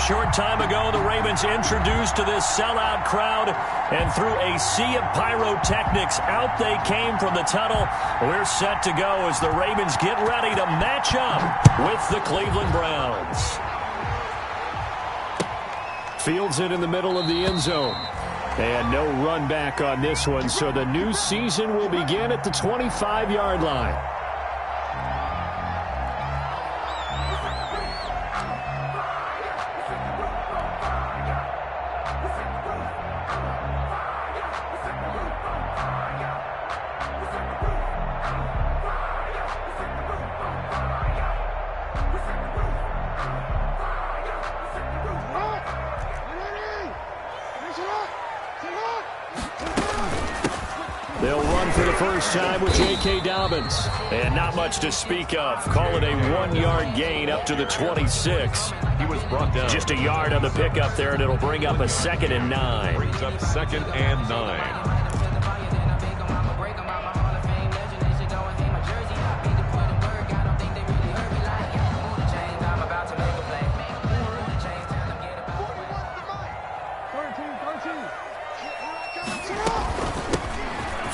short time ago, the Ravens introduced to this sellout crowd, and through a sea of pyrotechnics, out they came from the tunnel. We're set to go as the Ravens get ready to match up with the Cleveland Browns. Fields it in the middle of the end zone. And no run back on this one, so the new season will begin at the 25-yard line. They'll run for the first time with J.K. Dobbins. And not much to speak of. Call it a 1-yard gain up to the 26. He was brought down. Just a yard on the pickup there, and it'll bring up a 2nd and 9. Brings up 2nd and 9.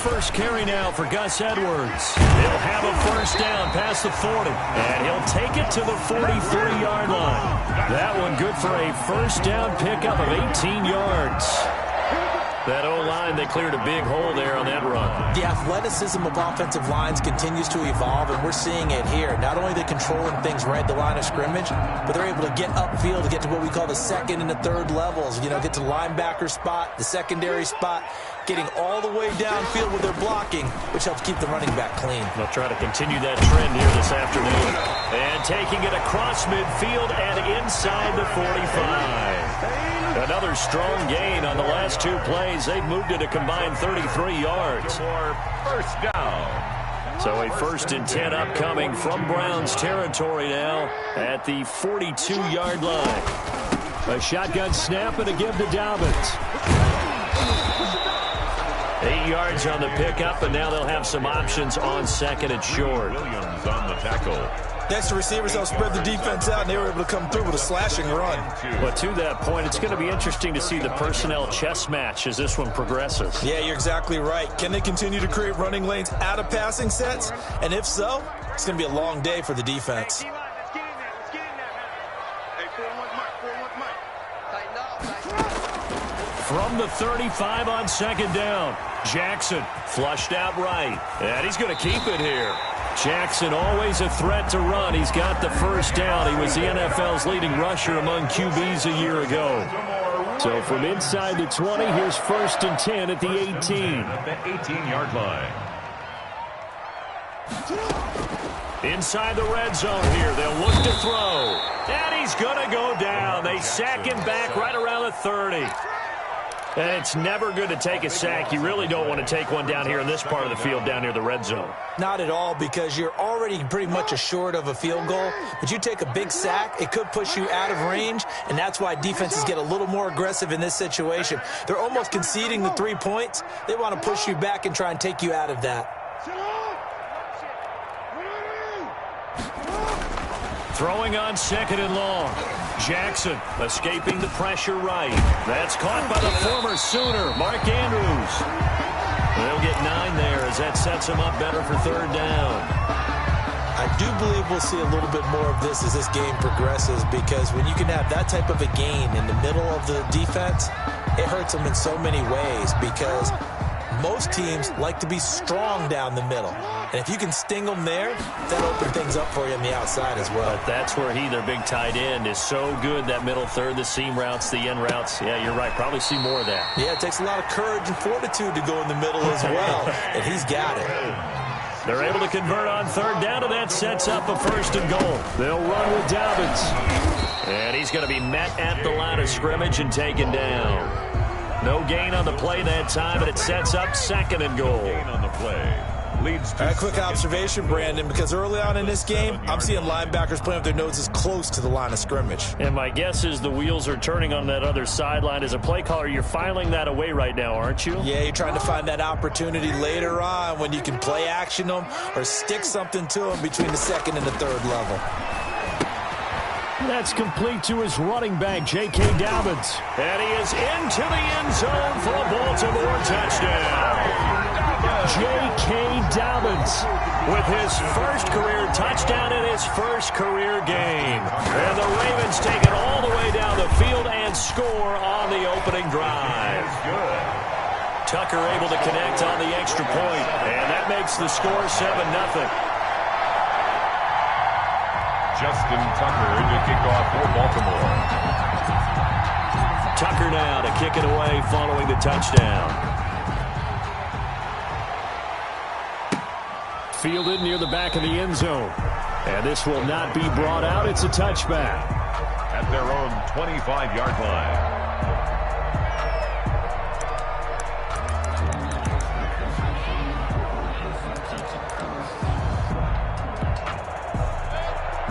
First carry now for Gus Edwards. He'll have a first down past the 40, and he'll take it to the 43-yard line. That one good for a first down pickup of 18 yards. That O-line, they cleared a big hole there on that run. The athleticism of offensive lines continues to evolve, and we're seeing it here. Not only are they controlling things right at the line of scrimmage, but they're able to get upfield to get to what we call the 2nd and the 3rd levels. You know, get to the linebacker spot, the secondary spot, getting all the way downfield with their blocking, which helps keep the running back clean. They'll try to continue that trend here this afternoon. And taking it across midfield and inside the 45. Another strong gain on the last 2 plays. They've moved it a combined 33 yards. First down. So a 1st and 10 upcoming from Browns territory now at the 42-yard line. A shotgun snap and a give to Dobbins. 8 yards on the pickup, and now they'll have some options on 2nd and short. Williams on the tackle. Next to receivers, they'll spread the defense out, and they were able to come through with a slashing run. But to that point, it's going to be interesting to see the personnel chess match as this one progresses. Yeah, you're exactly right. Can they continue to create running lanes out of passing sets? And if so, it's going to be a long day for the defense. From the 35 on 2nd down, Jackson flushed out right, and he's going to keep it here. Jackson always a threat to run. He's got the first down. He was the NFL's leading rusher among QBs a year ago. So from inside the 20, here's 1st and 10 at the 18. At the 18-yard line. Inside the red zone here. They'll look to throw. And he's going to go down. They sack him back right around the 30. And it's never good to take a sack. You really don't want to take one down here in this part of the field down near the red zone. Not at all, because you're already pretty much assured of a field goal. But you take a big sack, it could push you out of range, and that's why defenses get a little more aggressive in this situation. They're almost conceding the 3 points. They want to push you back and try and take you out of that. Throwing on 2nd and long. Jackson escaping the pressure right. That's caught by the former Sooner, Mark Andrews. They'll get 9 there as that sets them up better for 3rd down. I do believe we'll see a little bit more of this as this game progresses, because when you can have that type of a gain in the middle of the defense, it hurts them in so many ways, because most teams like to be strong down the middle. And if you can sting them there, that'll open things up for you on the outside as well. But that's where their big tight end, is so good, that middle third, the seam routes, the end routes. Yeah, you're right. Probably see more of that. Yeah, it takes a lot of courage and fortitude to go in the middle as well, and he's got it. They're able to convert on 3rd down, and that sets up a 1st and goal. They'll run with Dobbins. And he's going to be met at the line of scrimmage and taken down. No gain on the play that time, and it sets up 2nd and goal. Gain on the play. Leads to quick observation, Brandon, because early on in this game, I'm seeing linebackers playing with their noses close to the line of scrimmage. And my guess is the wheels are turning on that other sideline. As a play caller, you're filing that away right now, aren't you? Yeah, you're trying to find that opportunity later on when you can play action them or stick something to them between the 2nd and the 3rd level. That's complete to his running back, J.K. Dobbins. And he is into the end zone for a Baltimore touchdown. J.K. Dobbins with his first career touchdown in his first career game. And the Ravens take it all the way down the field and score on the opening drive. Tucker able to connect on the extra point, and that makes the score 7-0. Justin Tucker to kick off for Baltimore. Tucker now to kick it away following the touchdown. Fielded near the back of the end zone. And this will not be brought out. It's a touchback. At their own 25-yard line.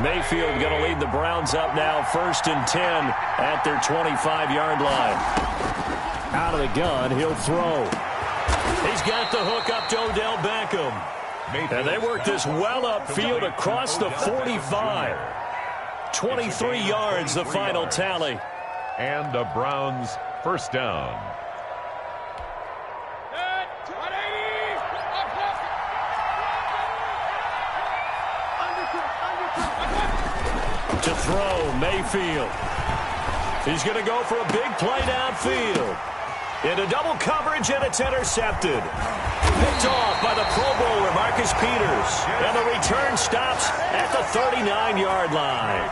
Mayfield going to lead the Browns up now, 1st and 10 at their 25-yard line. Out of the gun, he'll throw. He's got the hook up to Odell Beckham. And they work this well upfield across the 45. 23 yards, the final tally. And the Browns first down. To throw, Mayfield. He's going to go for a big play downfield. Into double coverage, and it's intercepted. Picked off by the Pro Bowler, Marcus Peters. And the return stops at the 39-yard line.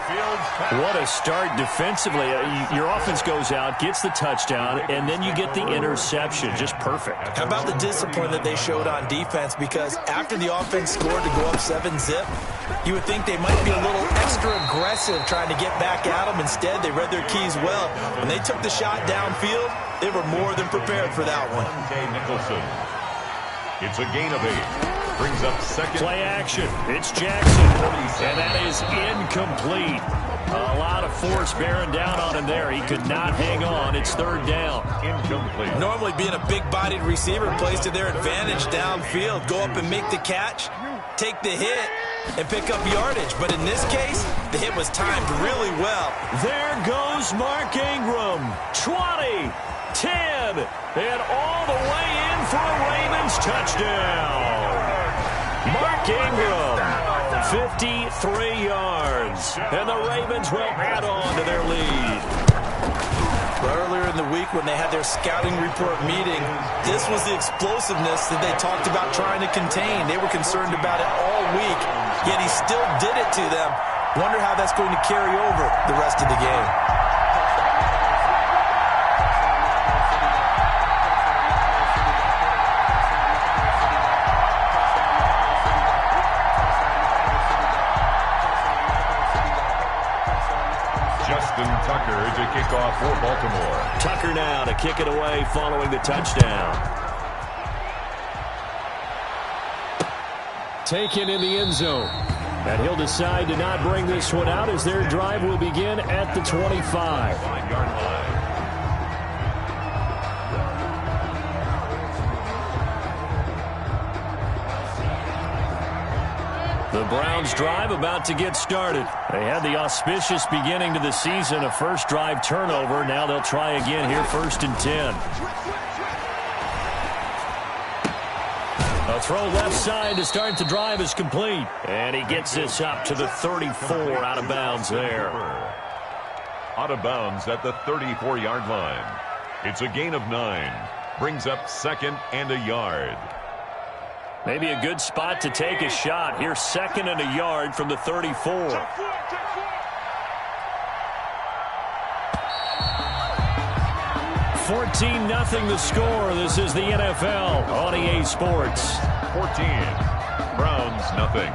What a start defensively. Your offense goes out, gets the touchdown, and then you get the interception. Just perfect. How about the discipline that they showed on defense? Because after the offense scored to go up 7-zip, you would think they might be a little extra aggressive trying to get back at them. Instead, they read their keys well. When they took the shot downfield, they were more than prepared for that one. Nicholson. It's a gain of 8. Brings up second. Play action. It's Jackson. And that is incomplete. A lot of force bearing down on him there. He could not hang on. It's 3rd down. Incomplete. Normally being a big-bodied receiver plays to their advantage downfield. Go up and make the catch, take the hit, and pick up yardage. But in this case, the hit was timed really well. There goes Mark Ingram. 20, 10, and all the way in for a Ravens touchdown. Mark Ingram, 53 yards. And the Ravens will add on to their lead. Earlier in the week when they had their scouting report meeting, this was the explosiveness that they talked about trying to contain. They were concerned about it all week, yet he still did it to them. Wonder how that's going to carry over the rest of the game. Justin Tucker to kick off for Baltimore. Tucker now to kick it away following the touchdown. Taken in the end zone. And he'll decide to not bring this one out as their drive will begin at the 25. 5-yard line. The Browns drive about to get started. They had the auspicious beginning to the season, a first drive turnover. Now they'll try again here, 1st and 10. A throw left side to start the drive is complete. And he gets this up to the 34, out of bounds there. Out of bounds at the 34-yard line. It's a gain of 9. Brings up 2nd and a yard. Maybe a good spot to take a shot. Here, 2nd and a yard from the 34. 14-0 the score. This is the NFL on EA Sports. 14. Browns, nothing.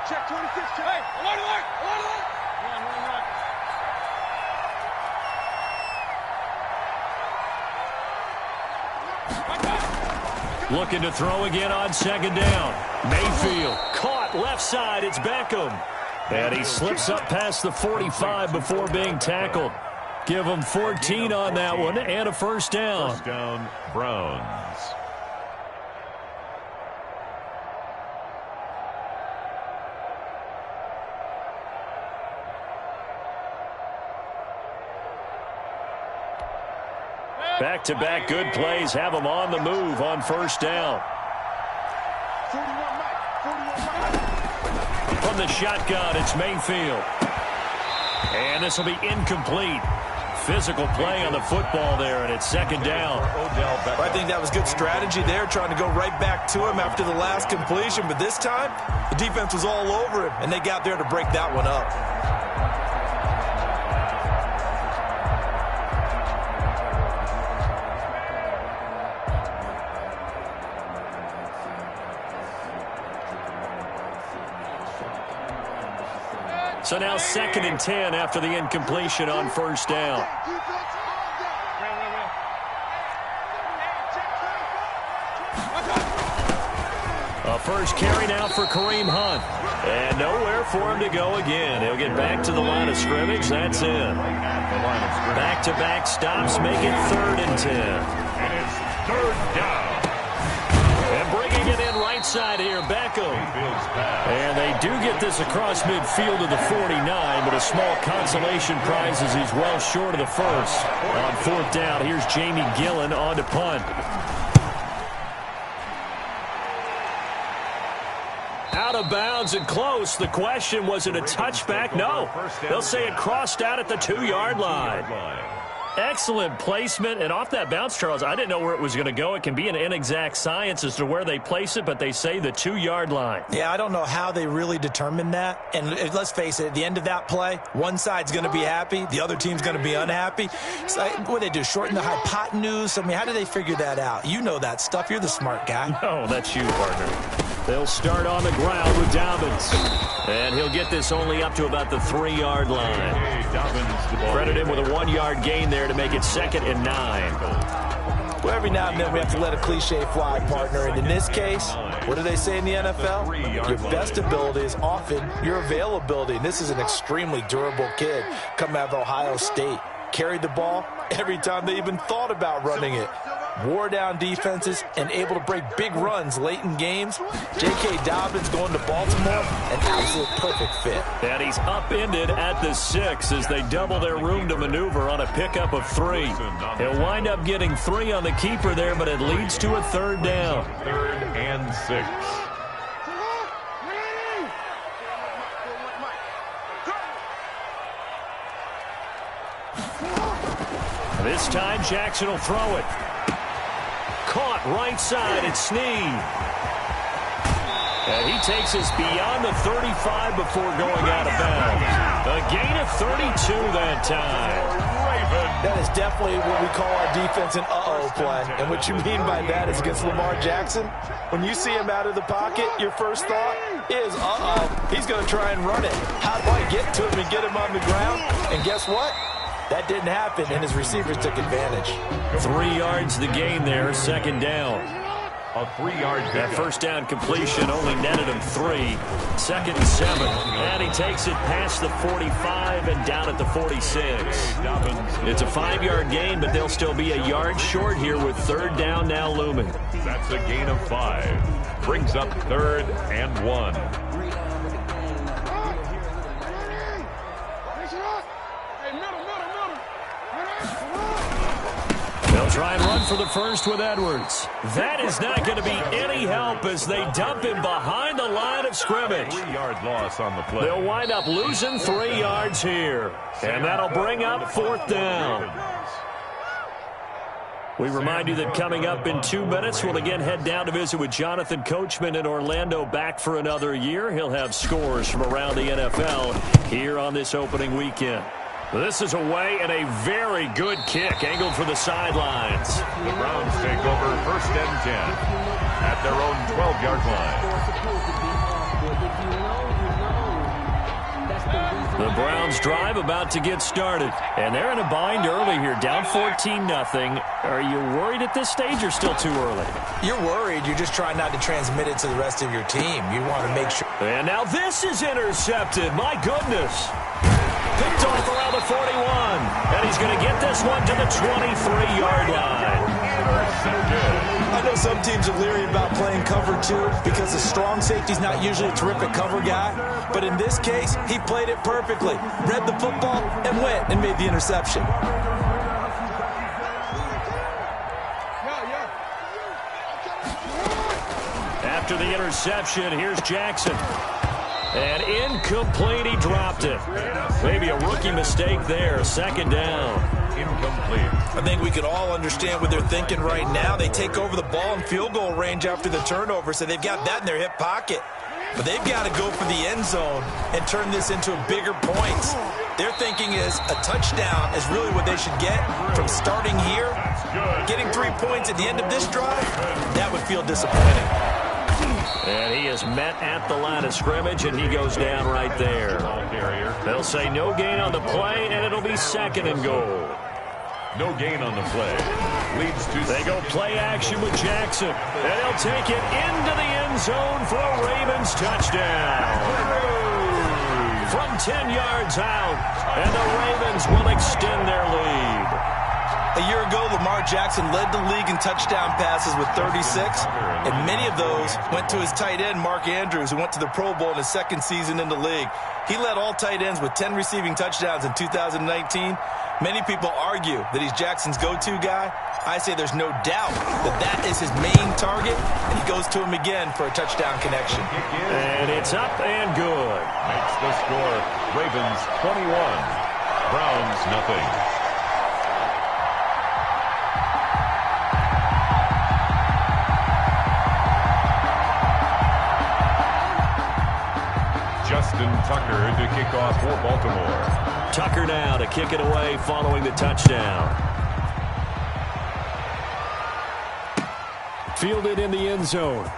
Check 26. Hey, alert! Looking to throw again on 2nd down. Mayfield caught left side. It's Beckham. And he slips up past the 45 before being tackled. Give him 14 on that one and a 1st down. 1st down, Browns. Back-to-back good plays have them on the move on first down. From the shotgun, it's Mayfield. And this will be incomplete. Physical play on the football there, and it's second down. I think that was good strategy there, trying to go right back to him after the last completion. But this time, the defense was all over him, and they got there to break that one up. So now 2nd and 10 after the incompletion on first down. A first carry now for Kareem Hunt. And nowhere for him to go again. He'll get back to the line of scrimmage. That's in. Back-to-back stops make it 3rd and 10. And it's 3rd down. And bringing it in right side here, Beckham. And they do get this across midfield to the 49, but a small consolation prize as he's well short of the first. On 4th down, here's Jamie Gillen on to punt. Out of bounds and close. The question, was it a touchback? No. They'll say it crossed out at the 2-yard line. Excellent placement, and off that bounce, Charles, I didn't know where it was going to go. It can be an inexact science as to where they place it, but they say the 2-yard line. Yeah, I don't know how they really determined that. And let's face it, at the end of that play, one side's going to be happy, the other team's going to be unhappy. So, what do they do, shorten the hypotenuse? I mean, how do they figure that out? You know that stuff. You're the smart guy. No, that's you, partner. They'll start on the ground with Dobbins. And he'll get this only up to about the 3-yard line. Credit him with a 1-yard gain there to make it 2nd and 9. Well, every now and then we have to let a cliche fly, partner. And in this case, what do they say in the NFL? Your best ability is often your availability. And this is an extremely durable kid coming out of Ohio State. Carried the ball every time they even thought about running it. Wore down defenses and able to break big runs late in games. J.K. Dobbins going to Baltimore, an absolute perfect fit. And he's upended at the 6 as they double their room to maneuver on a pickup of 3. He'll wind up getting 3 on the keeper there, but it leads to a 3rd down. 3rd and 6. This time Jackson will throw it. Caught right side, it's Snead. And he takes us beyond the 35 before going out of bounds. A gain of 32 that time. That is definitely what we call our defense an uh-oh play. And what you mean by that is against Lamar Jackson, when you see him out of the pocket, your first thought is, uh-oh, he's going to try and run it. How do I get to him and get him on the ground? And guess what? That didn't happen, and his receivers took advantage. 3 yards the gain there, 2nd down. A 3-yard that first down completion only netted him 3. 2nd and 7. And he takes it past the 45 and down at the 46. It's a 5-yard gain, but they'll still be a yard short here with 3rd down now looming. That's a gain of 5. Brings up 3rd and 1. They'll try and run for the first with Edwards. That is not going to be any help as they dump him behind the line of scrimmage. 3-yard loss on the play. They'll wind up losing 3 yards here. And that'll bring up 4th down. We remind you that coming up in 2 minutes, we'll again head down to visit with Jonathan Coachman in Orlando, back for another year. He'll have scores from around the NFL here on this opening weekend. This is away and a very good kick angled for the sidelines. The Browns take over 1st and 10 at their own 12-yard line. The Browns drive about to get started, and they're in a bind early here, down 14-0. Are you worried at this stage or still too early? You're worried. You're just trying not to transmit it to the rest of your team. You want to make sure. And now this is intercepted. My goodness. Picked off around the 41. And he's going to get this one to the 23-yard line. I know some teams are leery about playing cover 2 because the strong safety's not usually a terrific cover guy. But in this case, he played it perfectly. Read the football and went and made the interception. after the interception. Here's Jackson. And incomplete, he dropped it. Maybe a rookie mistake there. Second down. Incomplete. I think we can all understand what they're thinking right now. They take over the ball in field goal range after the turnover, so they've got that in their hip pocket. But they've got to go for the end zone and turn this into bigger points. Their thinking is a touchdown is really what they should get from starting here. Getting 3 points at the end of this drive, that would feel disappointing. And he is met at the line of scrimmage, and he goes down right there. They'll say no gain on the play, and it'll be second and goal. No gain on the play. Leads to... They go play action with Jackson, and he'll take it into the end zone for a Ravens touchdown. From 10 yards out, and the Ravens will extend their lead. A year ago, Lamar Jackson led the league in touchdown passes with 36, and many of those went to his tight end, Mark Andrews, who went to the Pro Bowl in his second season in the league. He led all tight ends with 10 receiving touchdowns in 2019. Many people argue that he's Jackson's go-to guy. I say there's no doubt that that is his main target, and he goes to him again for a touchdown connection. And it's up and good. Makes the score Ravens 21, Browns nothing. Justin Tucker to kick off for Baltimore. Tucker now to kick it away following the touchdown. Fielded in the end zone.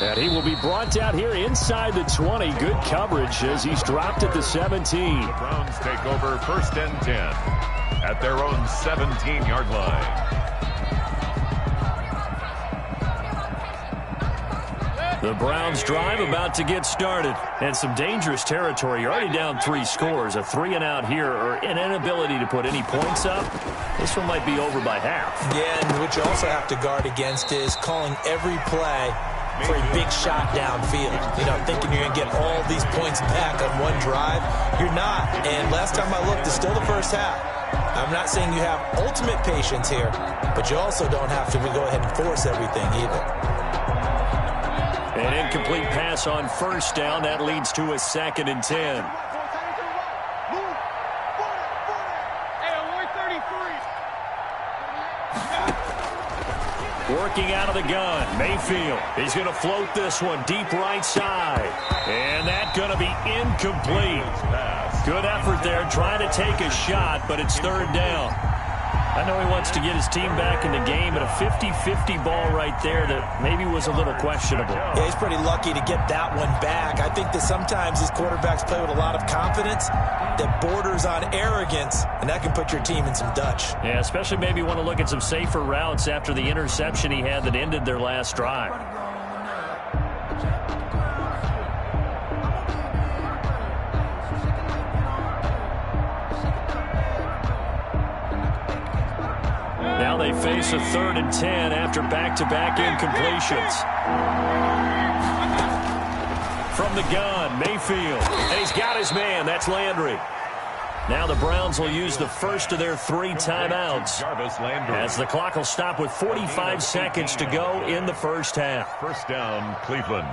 And he will be brought down here inside the 20. Good coverage as he's dropped at the 17. The Browns take over first and 10 at their own 17-yard line. The Browns drive about to get started. And some dangerous territory. You're already down 3 scores. A 3-and-out here or an inability to put any points up. This one might be over by half. Yeah, and what you also have to guard against is calling every play for a big shot downfield. You know, thinking you're going to get all these points back on one drive. You're not. And last time I looked, it's still the first half. I'm not saying you have ultimate patience here, but you also don't have to go ahead and force everything either. An incomplete pass on first down. That leads to a 2nd and 10. Working out of the gun, Mayfield. He's going to float this one deep right side. And that's going to be incomplete. Good effort there, trying to take a shot, but it's 3rd down. I know he wants to get his team back in the game, but a 50-50 ball right there that maybe was a little questionable. Yeah, he's pretty lucky to get that one back. I think that sometimes these quarterbacks play with a lot of confidence that borders on arrogance, and that can put your team in some Dutch. Yeah, especially maybe want to look at some safer routes after the interception he had that ended their last drive. Now they face a 3rd and 10 after back-to-back incompletions. From the gun, Mayfield. And he's got his man. That's Landry. Now the Browns will use the first of their 3 timeouts as the clock will stop with 45 seconds to go in the first half. First down, Cleveland.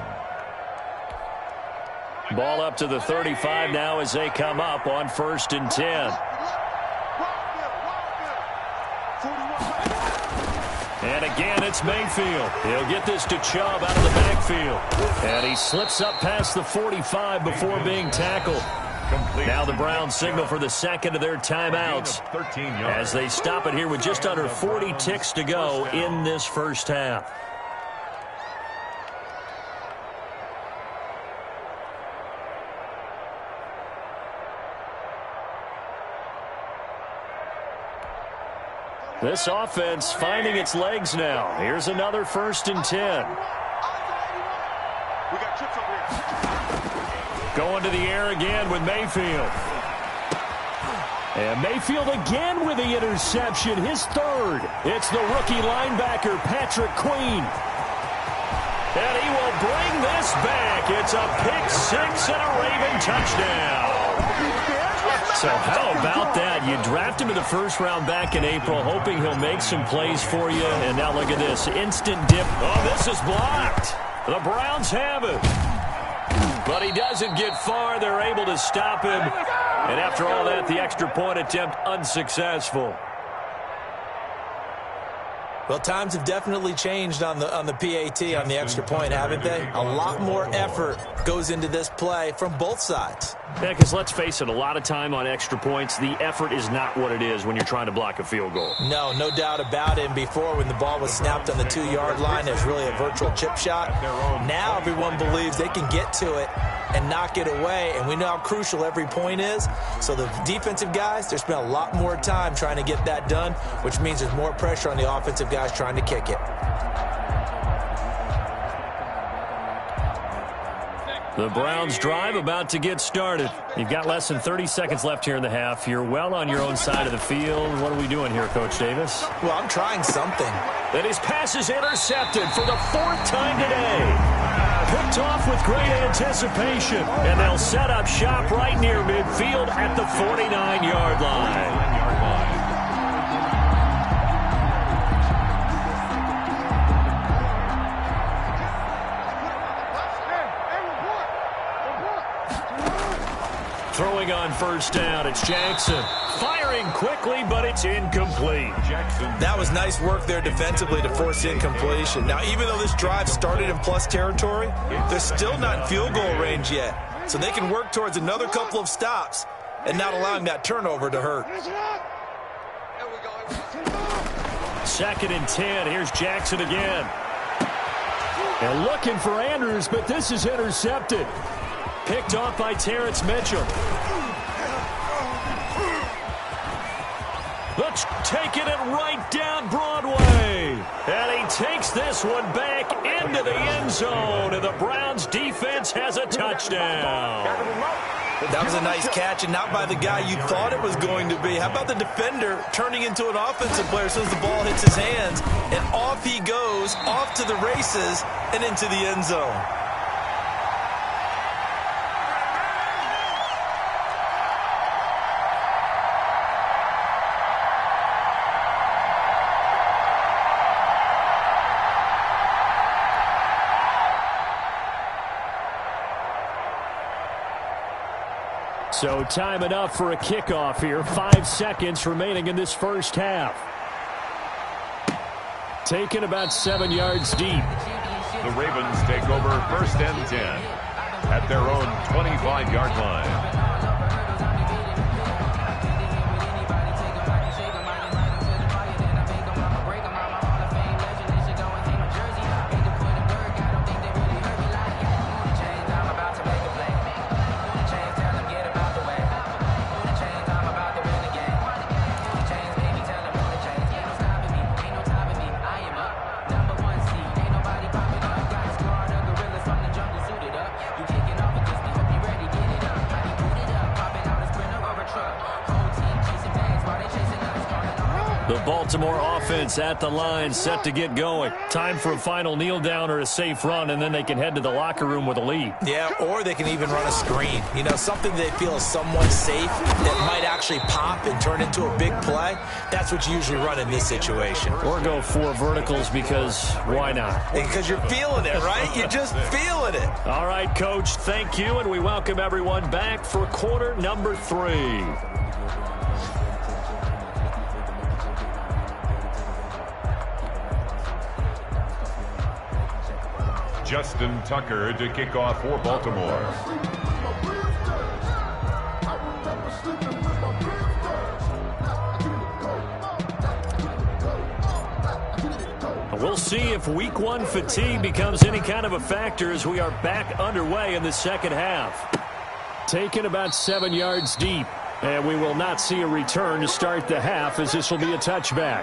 Ball up to the 35 now as they come up on 1st and 10. And again, it's Mayfield. He'll get this to Chubb out of the backfield. And he slips up past the 45 before being tackled. Now the Browns signal for the second of their timeouts as they stop it here with just under 40 ticks to go in this first half. This offense finding its legs now. Here's another 1st and 10. Going to the air again with Mayfield. And Mayfield again with the interception, his 3rd. It's the rookie linebacker, Patrick Queen. And he will bring this back. It's a pick 6 and a Raven touchdown. So how about that? You draft him in the first round back in April, hoping he'll make some plays for you. And now look at this. Instant dip. Oh, this is blocked. The Browns have it. But he doesn't get far. They're able to stop him. And after all that, the extra point attempt unsuccessful. Well, times have definitely changed on the PAT, on the extra point, haven't they? A lot more effort goes into this play from both sides. Yeah, because let's face it, a lot of time on extra points, the effort is not what it is when you're trying to block a field goal. No doubt about it. And before, when the ball was snapped on the 2-yard line, it was really a virtual chip shot. Now everyone believes they can get to it and knock it away, and we know how crucial every point is. So the defensive guys, they spent a lot more time trying to get that done, which means there's more pressure on the offensive guys trying to kick it. The Browns drive about to get started. You've got less than 30 seconds left here in the half. You're well on your own side of the field. What are we doing here, Coach Davis? Well, I'm trying something. And his pass is intercepted for the 4th time today. Picked off with great anticipation. And they'll set up shop right near midfield at the 49-yard line. Throwing on first down, it's Jackson. Firing quickly, but it's incomplete. That was nice work there defensively to force incompletion. Now, even though this drive started in plus territory, they're still not in field goal range yet. So they can work towards another couple of stops and not allowing that turnover to hurt. 2nd and 10. Here's Jackson again. And looking for Andrews, but this is intercepted. Picked off by Terrence Mitchell. Let's taking it right down Broadway. And he takes this one back into the end zone. And the Browns defense has a touchdown. That was a nice catch, and not by the guy you thought it was going to be. How about the defender turning into an offensive player as soon as the ball hits his hands, and off he goes, off to the races, and into the end zone. So time enough for a kickoff here. 5 seconds remaining in this first half. Taken about 7 yards deep. The Ravens take over 1st and 10 at their own 25-yard line. The Baltimore offense at the line, set to get going. Time for a final kneel down or a safe run, and then they can head to the locker room with a lead. Yeah, or they can even run a screen. You know, something they feel is somewhat safe that might actually pop and turn into a big play. That's what you usually run in this situation. Or go 4 verticals because why not? Because you're feeling it, right? You're just feeling it. All right, Coach, thank you, and we welcome everyone back for quarter number 3. Justin Tucker to kick off for Baltimore. We'll see if week 1 fatigue becomes any kind of a factor as we are back underway in the second half. Taken about 7 yards deep, and we will not see a return to start the half as this will be a touchback.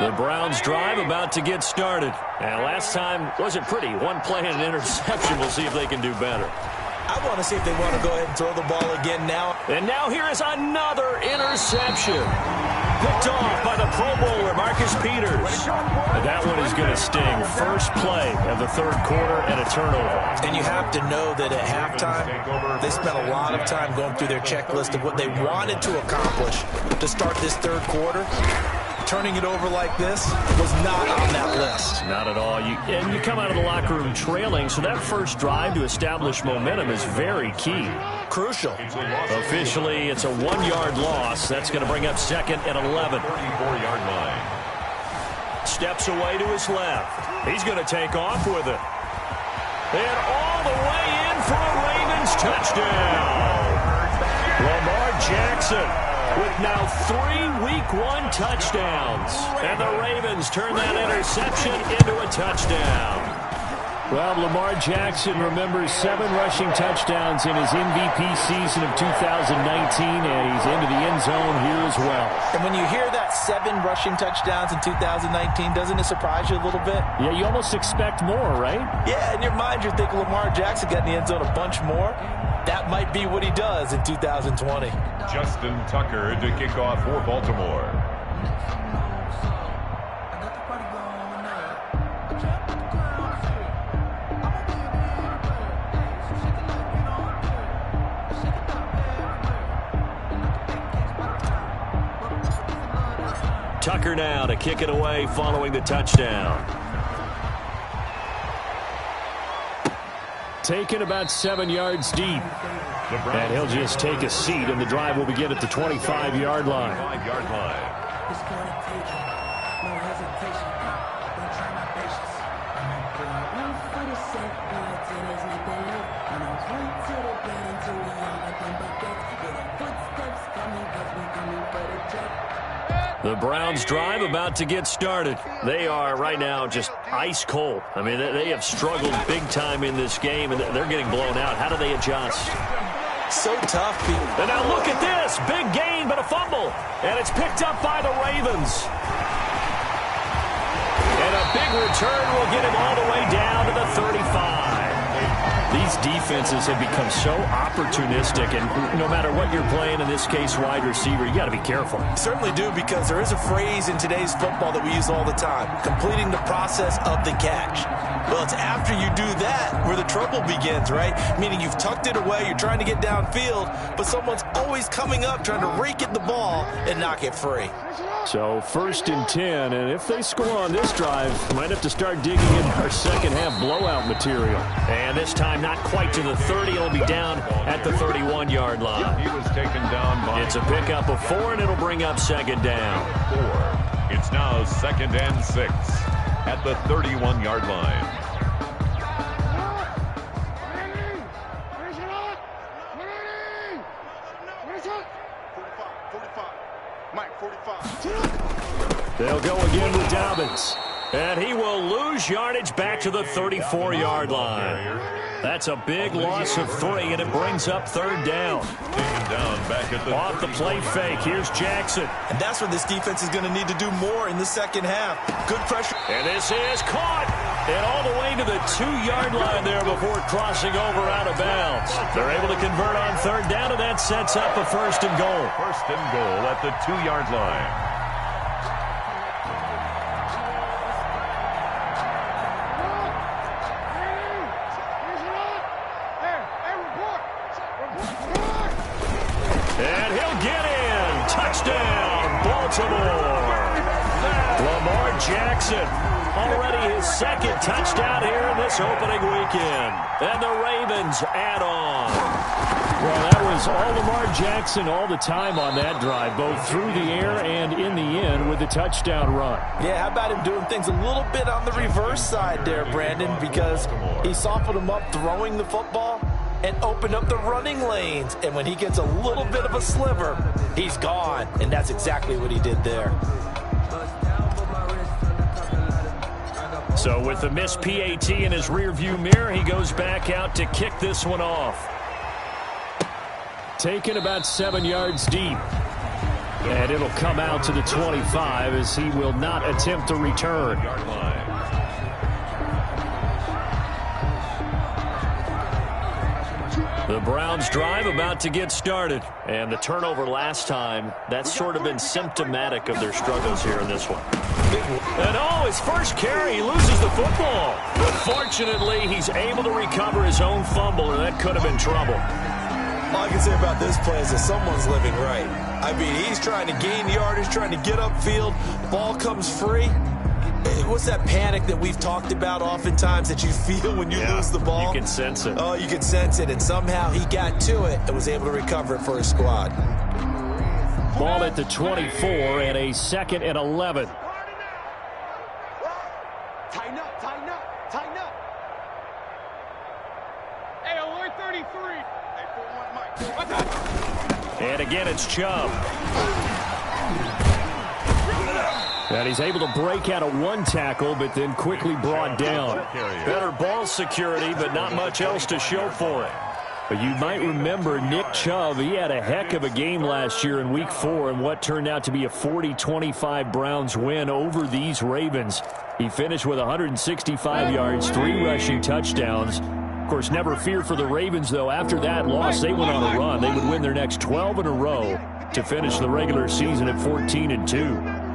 The Browns drive about to get started. And last time wasn't pretty. 1 play and an interception. We'll see if they can do better. I want to see if they want to go ahead and throw the ball again now. And now here is another interception. Picked off by the Pro Bowler, Marcus Peters. And that one is going to sting. First play of the third quarter and a turnover. And you have to know that at halftime, they spent a lot of time going through their checklist of what they wanted to accomplish to start this third quarter. Turning it over like this was not on that list. Not at all. And you come out of the locker room trailing, so that first drive to establish momentum is very key. Crucial. Officially, it's a 1-yard loss. That's going to bring up second and 11. 34-yard line. Steps away to his left. He's going to take off with it. And all the way in for a Ravens touchdown. Lamar Jackson with now 3 Week 1 touchdowns. And the Ravens turn that interception into a touchdown. Well, Lamar Jackson remembers 7 rushing touchdowns in his MVP season of 2019, and he's into the end zone here as well. And when you hear that 7 rushing touchdowns in 2019, doesn't it surprise you a little bit? Yeah, you almost expect more, right? Yeah, in your mind you're thinking Lamar Jackson got in the end zone a bunch more. That might be what he does in 2020. Justin Tucker to kick off for Baltimore. Tucker now to kick it away following the touchdown. Taken about 7 yards deep. And he'll just take a seat, and the drive will begin at the 25-yard line. 5-yard line. The Browns drive about to get started. They are right now just ice cold. I mean, they have struggled big time in this game, and they're getting blown out. How do they adjust? So tough. And now look at this. Big gain, but a fumble. And it's picked up by the Ravens. And a big return will get him all the way down to the 35. These defenses have become so opportunistic, and no matter what you're playing, in this case wide receiver, you got to be careful. Certainly do, because there is a phrase in today's football that we use all the time: completing the process of the catch. Well, it's after you do that where the trouble begins, right? Meaning you've tucked it away, you're trying to get downfield, but someone's always coming up trying to rake at the ball and knock it free. So 1st and 10, and if they score on this drive, might have to start digging in our second half blowout material. And this time not quite to the 30. It'll be down at the 31-yard line. He was taken down by... It's a pickup of 4, and it'll bring up second down. 4. It's now 2nd and 6 at the 31-yard line. They'll go again with Dobbins. And he will lose yardage back to the 34-yard line. That's a big loss of 3, and it brings up 3rd down. Taken down back at the Off the play fake, here's Jackson. And that's where this defense is going to need to do more in the second half. Good pressure. And this is caught. And all the way to the 2-yard line there before crossing over out of bounds. They're able to convert on 3rd down, and that sets up a 1st and goal. 1st and goal at the 2-yard line. And he'll get in. Touchdown, Baltimore. Lamar Jackson, already his 2nd touchdown here in this opening weekend. And the Ravens add on. Well, that was all Lamar Jackson all the time on that drive, both through the air and in the end with the touchdown run. Yeah, how about him doing things a little bit on the reverse side there, Brandon, because he softened him up throwing the football and opened up the running lanes. And when he gets a little bit of a sliver, he's gone. And that's exactly what he did there. So with the missed PAT in his rearview mirror, he goes back out to kick this one off. Taken about 7 yards deep. And it'll come out to the 25 as he will not attempt to return. The Browns drive about to get started. And the turnover last time, that's sort of been symptomatic of their struggles here in this one. And his first carry, he loses the football. But fortunately, he's able to recover his own fumble, and that could have been trouble. All I can say about this play is that someone's living right. I mean, he's trying to gain yardage, trying to get upfield. Ball comes free. What's that panic that we've talked about oftentimes that you feel when you lose the ball? You can sense it. Oh, you can sense it, and somehow he got to it and was able to recover it for his squad. Ball at the 24 and a 2nd and 11. Tighten up, tighten up, tighten up. Hey, alert 33. Hey, 4-1, Mike. And again, it's Chubb. And he's able to break out of one tackle, but then quickly brought down. Better ball security, but not much else to show for it. But you might remember Nick Chubb. He had a heck of a game last year in Week 4 in what turned out to be a 40-25 Browns win over these Ravens. He finished with 165 yards, 3 rushing touchdowns. Of course, never fear for the Ravens, though. After that loss, they went on a run. They would win their next 12 in a row to finish the regular season at 14-2.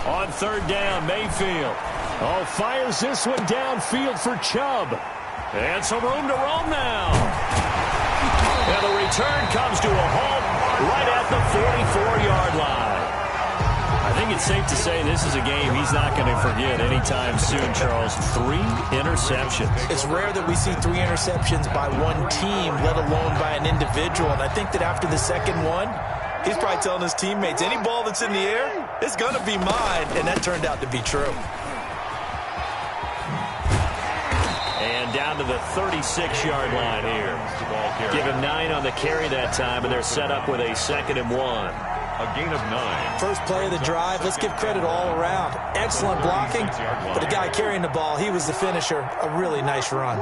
On 3rd down, Mayfield. Fires this one downfield for Chubb. And some room to roam now. And the return comes to a halt right at the 44-yard line. I think it's safe to say this is a game he's not going to forget anytime soon, Charles. 3 interceptions. It's rare that we see 3 interceptions by one team, let alone by an individual. And I think that after the second one, he's probably telling his teammates, any ball that's in the air, it's going to be mine. And that turned out to be true. And down to the 36-yard line here. Give him 9 on the carry that time, and they're set up with a 2nd and 1. A gain of 9. First play of the drive. Let's give credit all around. Excellent blocking. But the guy carrying the ball, he was the finisher. A really nice run.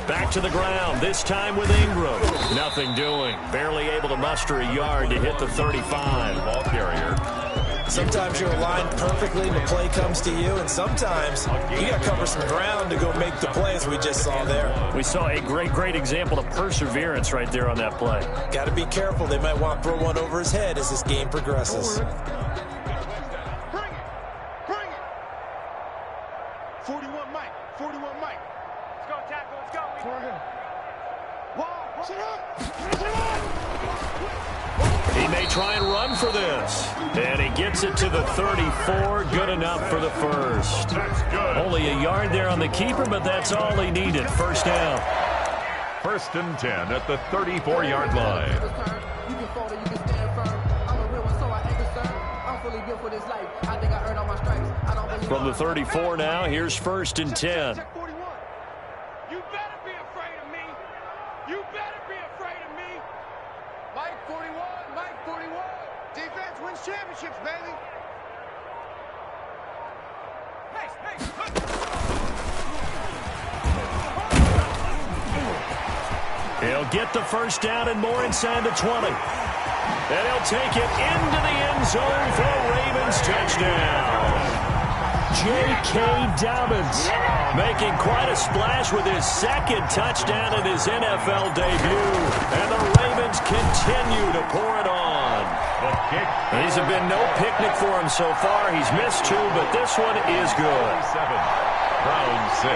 Back to the ground, this time with Ingram. Nothing doing. Barely able to muster a yard to hit the 35. Ball carrier. Sometimes you're aligned perfectly and the play comes to you, and sometimes you got to cover some ground to go make the play, as we just saw there. We saw a great example of perseverance right there on that play. Got to be careful. They might want to throw one over his head as this game progresses. Bring it. 41 Mike, 41 Mike. Let's go, tackle, let's go. Sit up. He may try and run for this. And he gets it to the 34. Good enough for the first. That's good. Only a yard there on the keeper, but that's all he needed. First down. 1st and 10 at the 34-yard line. From the 34 now, here's 1st and 10. Check 41. You better be afraid of me. You better be afraid of me. Mike 41, Mike 41. Defense wins championships, baby. He'll get the first down and more inside the 20. And he'll take it into the end zone for a Ravens touchdown. J.K. Dobbins making quite a splash with his 2nd touchdown in his NFL debut. And the Ravens continue to pour it on. These have been no picnic for him so far. He's missed 2, but this one is good. 7. Browns 6.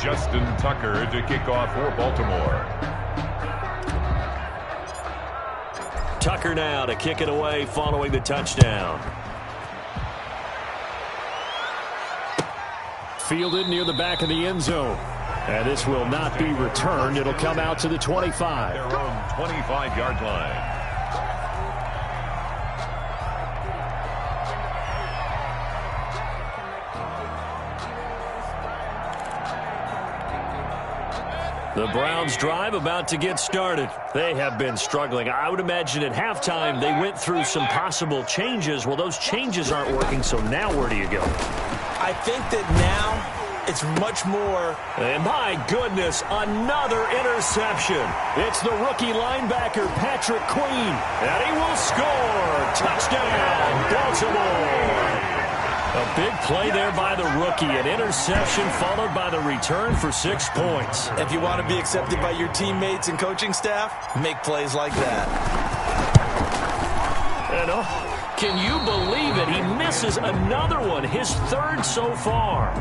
Justin Tucker to kick off for Baltimore. Tucker now to kick it away following the touchdown. Fielded near the back of the end zone. And this will not be returned. It'll come out to the 25. Their own 25-yard line. The Browns drive about to get started. They have been struggling. I would imagine at halftime they went through some possible changes. Well, those changes aren't working, so now where do you go? I think that now It's much more. And my goodness, another interception. It's the rookie linebacker, Patrick Queen, and he will score. Touchdown, Baltimore. A big play there by the rookie. An interception followed by the return for 6 points. If you want to be accepted by your teammates and coaching staff, make plays like that. And can you believe it? He misses another one, his third so far.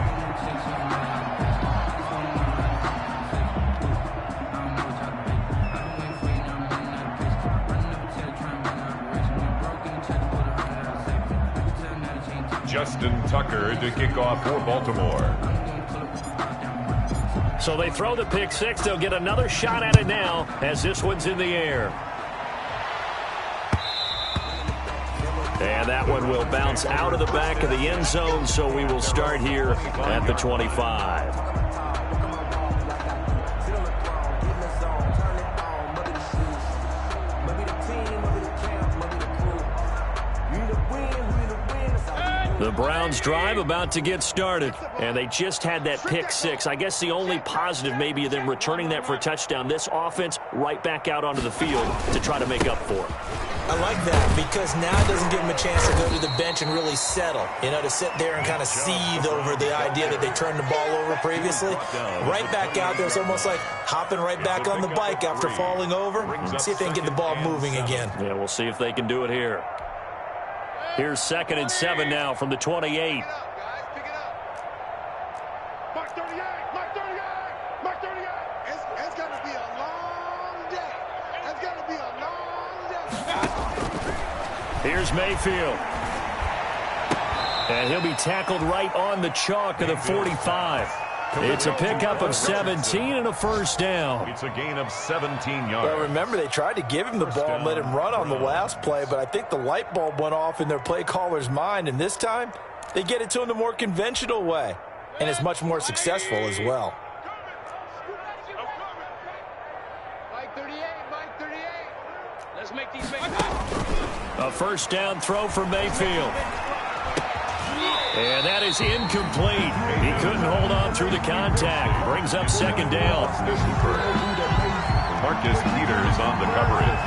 Justin Tucker to kick off for Baltimore. So they throw the pick six. They'll get another shot at it now as this one's in the air. And that one will bounce out of the back of the end zone, so we will start here at the 25. The Browns drive about to get started, and they just had that pick six. I guess the only positive maybe of them returning that for a touchdown. This offense right back out onto the field to try to make up for it. I like that because now it doesn't give them a chance to go to the bench and really settle, to sit there and kind of seethe over the idea that they turned the ball over previously. Right back out there. It's almost like hopping right back on the bike after falling over. See if they can get the ball moving again. Yeah, we'll see if they can do it here. Here's 2nd and 7 now from the 28. Pick it up. Mark 38, Mark 38, Mark 38. It's going to be a long day. It's going to be a long day. Here's Mayfield. And he'll be tackled right on the chalk of the 45. It's a pickup of 17 and a first down. It's a gain of 17 yards. Well, remember, they tried to give him the ball and let him run on the last play, but I think the light bulb went off in their play caller's mind, and this time they get it to him the more conventional way, and it's much more successful as well. Mike 38, Mike 38. Let's make these make. A first down throw for Mayfield. And that is incomplete. He couldn't hold on through the contact. Brings up 2nd down. Marcus Peters on the coverage.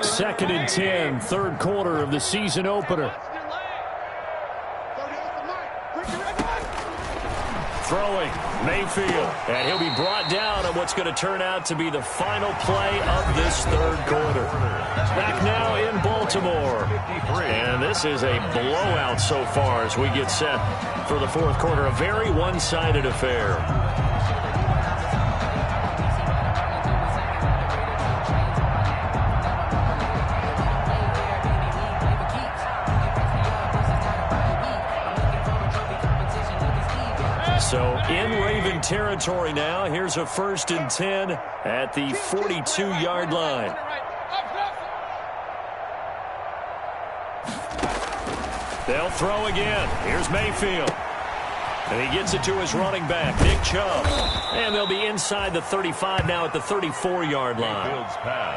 Second and 10, third quarter of the season opener. Throwing, Mayfield, and he'll be brought down on what's going to turn out to be the final play of this third quarter. Back now in Baltimore. And this is a blowout so far as we get set for the fourth quarter. A very one-sided affair. So in Raven territory now. Here's a 1st and 10 at the 42-yard line. They'll throw again. Here's Mayfield. And he gets it to his running back, Nick Chubb. And they'll be inside the 35 now at the 34-yard line.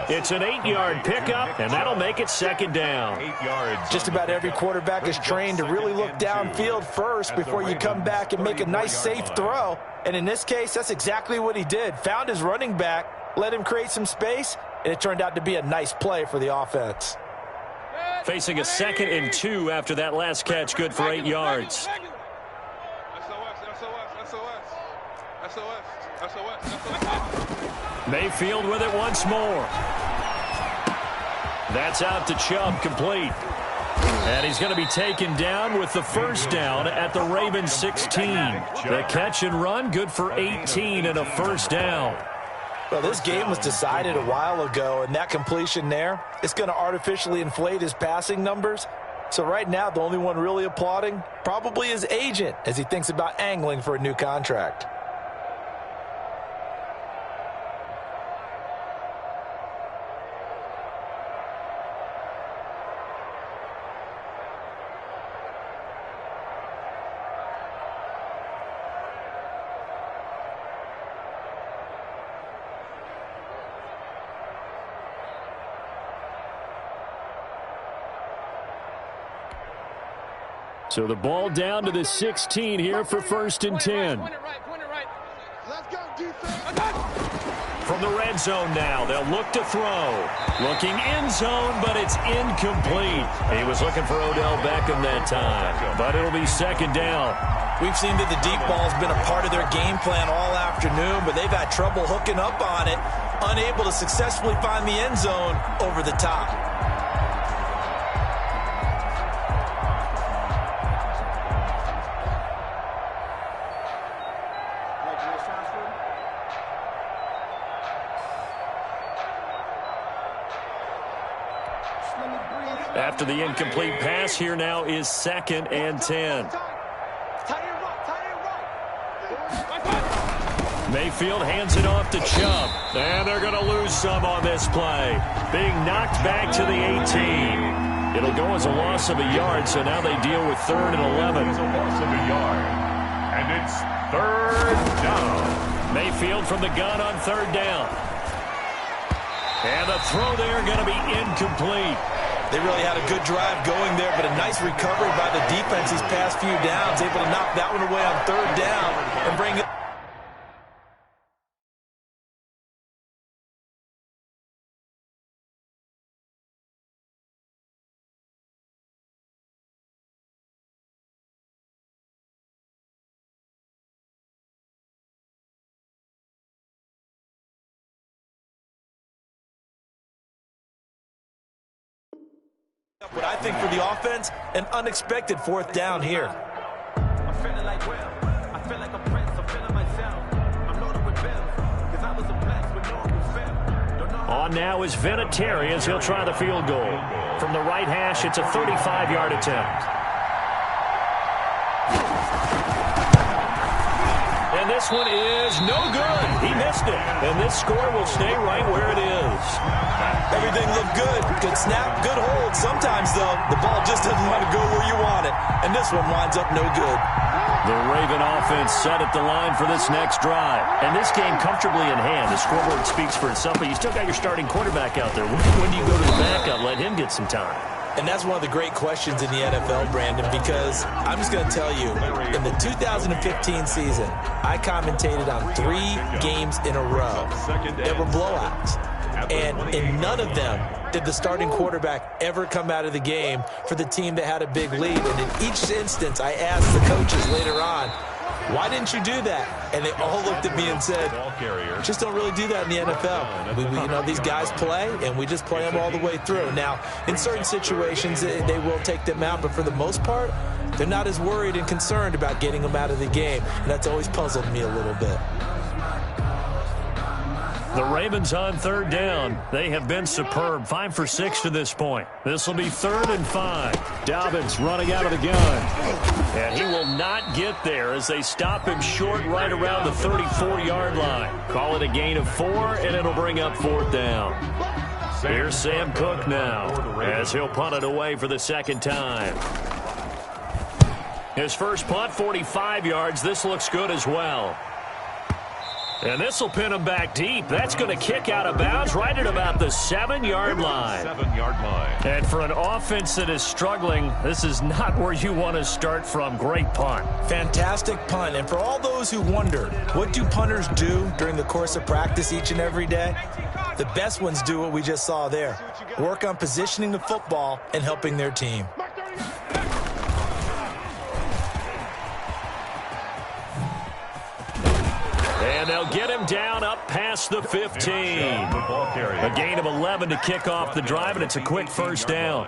It's an 8-yard pickup, and that'll make it 2nd down. 8 yards. Just about every quarterback is trained to really look downfield first before you come back and make a nice, safe throw. And in this case, that's exactly what he did. Found his running back, let him create some space, and it turned out to be a nice play for the offense. Facing a 2nd and 2 after that last catch, good for 8 yards. Mayfield with it once more. That's out to Chubb, complete. And he's going to be taken down with the first down at the Ravens 16. The catch and run, good for 18 and a first down. Well, this game was decided a while ago, and that completion there, it's going to artificially inflate his passing numbers. So right now, the only one really applauding probably his agent as he thinks about angling for a new contract. So the ball down to the 16 here for 1st and 10. Let's go, defense. From the red zone now, they'll look to throw. Looking end zone, but it's incomplete. He was looking for Odell Beckham that time, but it'll be 2nd down. We've seen that the deep ball's been a part of their game plan all afternoon, but they've had trouble hooking up on it, unable to successfully find the end zone over the top. After the incomplete pass, here now is 2nd and 10. Mayfield hands it off to Chubb. And they're going to lose some on this play. Being knocked back to the 18. It'll go as a loss of a yard, so now they deal with 3rd and 11. It's a loss of a yard. And it's 3rd down. Mayfield from the gun on 3rd down. And the throw there going to be incomplete. They really had a good drive going there, but a nice recovery by the defense these past few downs, able to knock that one away on 3rd down and bring it. What I think for the offense, an unexpected 4th down here. I'm feeling like Will. I feel like a prince. I'm feeling myself. I'm loaded with bills because I was a blessed with no one. On now is Vinatieri as he'll try the field goal. From the right hash, it's a 35-yard attempt. And this one is no good. He missed it. And this score will stay right where it is. Everything looked good. Good snap, good hold. Sometimes, though, the ball just doesn't want to go where you want it. And this one winds up no good. The Raven offense set at the line for this next drive. And this game comfortably in hand. The scoreboard speaks for itself, but you still got your starting quarterback out there. When do you go to the backup? Let him get some time. And that's one of the great questions in the NFL, Brandon, because I'm just going to tell you, in the 2015 season, I commentated on 3 games in a row that were blowouts. And in none of them did the starting quarterback ever come out of the game for the team that had a big lead. And in each instance, I asked the coaches later on, why didn't you do that? And they all looked at me and said, just don't really do that in the NFL. You know, these guys play, and we just play them all the way through. Now, in certain situations, they will take them out, but for the most part, they're not as worried and concerned about getting them out of the game. And that's always puzzled me a little bit. The Ravens on 3rd down. They have been superb. 5 for 6 to this point. This will be 3rd and 5. Dobbins running out of the gun. And he will not get there as they stop him short right around the 34-yard line. Call it a gain of 4, and it'll bring up 4th down. Here's Sam Cook now as he'll punt it away for the 2nd time. His first punt, 45 yards. This looks good as well. And this will pin him back deep. That's going to kick out of bounds right at about the 7-yard line. 7-yard line. And for an offense that is struggling, this is not where you want to start from. Great punt. Fantastic punt. And for all those who wonder, what do punters do during the course of practice each and every day? The best ones do what we just saw there. Work on positioning the football and helping their team. And they'll get him down up past the 15. A gain of 11 to kick off the drive, and it's a quick 1st down.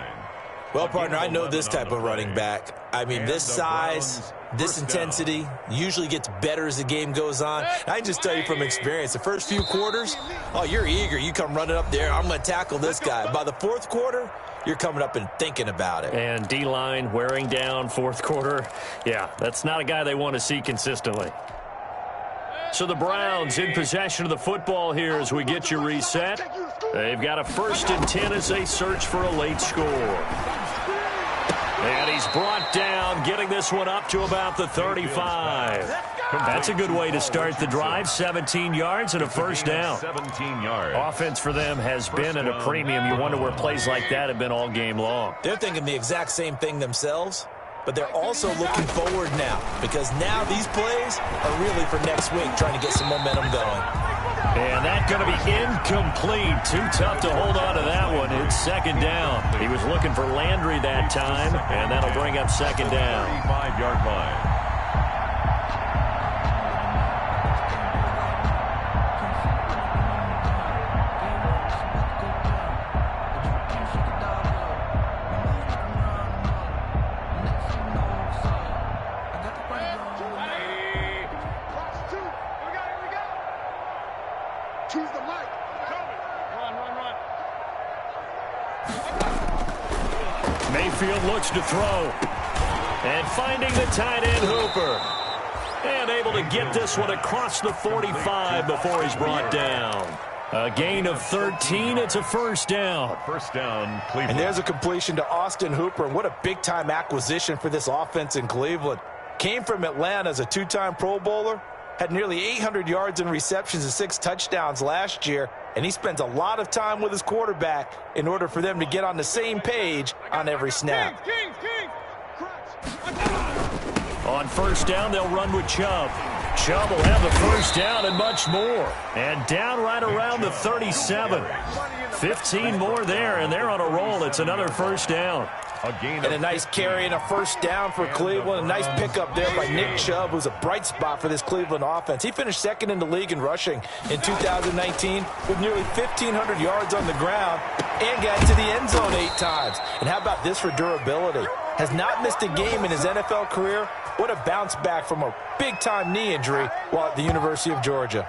Well, partner, I know this type of running back. I mean, this size, this intensity usually gets better as the game goes on. I can just tell you from experience, the first few quarters, oh, you're eager. You come running up there, I'm going to tackle this guy. By the 4th quarter, you're coming up and thinking about it. And D-line wearing down 4th quarter. Yeah, that's not a guy they want to see consistently. So the Browns in possession of the football here as we get you reset. They've got a 1st and 10 as they search for a late score. And he's brought down, getting this one up to about the 35. That's a good way to start the drive. 17 yards and a 1st down. 17 yards. Offense for them has been at a premium. You wonder where plays like that have been all game long. They're thinking the exact same thing themselves. but they're also looking forward now because now these plays are really for next week, trying to get some momentum going. And that's going to be incomplete. Too tough to hold on to that one. It's second down. He was looking for Landry that time, and that'll bring up second down. 35-yard line. Mayfield looks to throw. And finding the tight end Hooper. And able to get this one across the 45 before he's brought down. A gain of 13. It's a first down. First down, Cleveland. And there's a completion to Austin Hooper. What a big-time acquisition for this offense in Cleveland. Came from Atlanta as a two-time Pro Bowler. Had nearly 800 yards in receptions and 6 touchdowns last year. And he spends a lot of time with his quarterback in order for them to get on the same page on every snap. On first down, they'll run with Chubb. Chubb will have the first down and much more. And down right around the 37. 15 more there, and they're on a roll. It's another first down. And a nice carry and a first down for Cleveland. A nice pickup there by Nick Chubb, who's a bright spot for this Cleveland offense. He finished second in the league in rushing in 2019 with nearly 1,500 yards on the ground and got to the end zone 8 times. And how about this for durability? Has not missed a game in his NFL career. What a bounce back from a big-time knee injury while at the University of Georgia.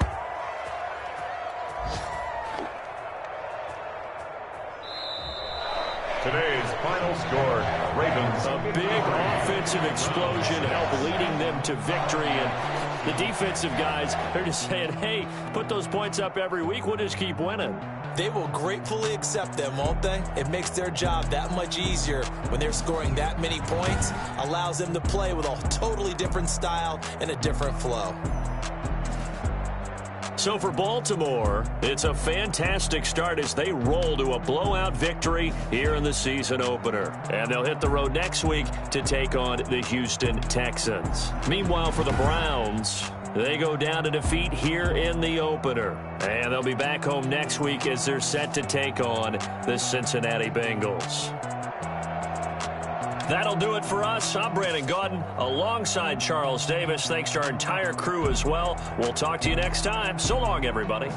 Today's final score, Ravens. A big offensive explosion helped leading them to victory. And the defensive guys, they're just saying, hey, put those points up every week. We'll just keep winning. They will gratefully accept them, won't they? It makes their job that much easier when they're scoring that many points. Allows them to play with a totally different style and a different flow. So for Baltimore, it's a fantastic start as they roll to a blowout victory here in the season opener. And they'll hit the road next week to take on the Houston Texans. Meanwhile, for the Browns, they go down to defeat here in the opener. And they'll be back home next week as they're set to take on the Cincinnati Bengals. That'll do it for us. I'm Brandon Gaudin alongside Charles Davis. Thanks to our entire crew as well. We'll talk to you next time. So long, everybody.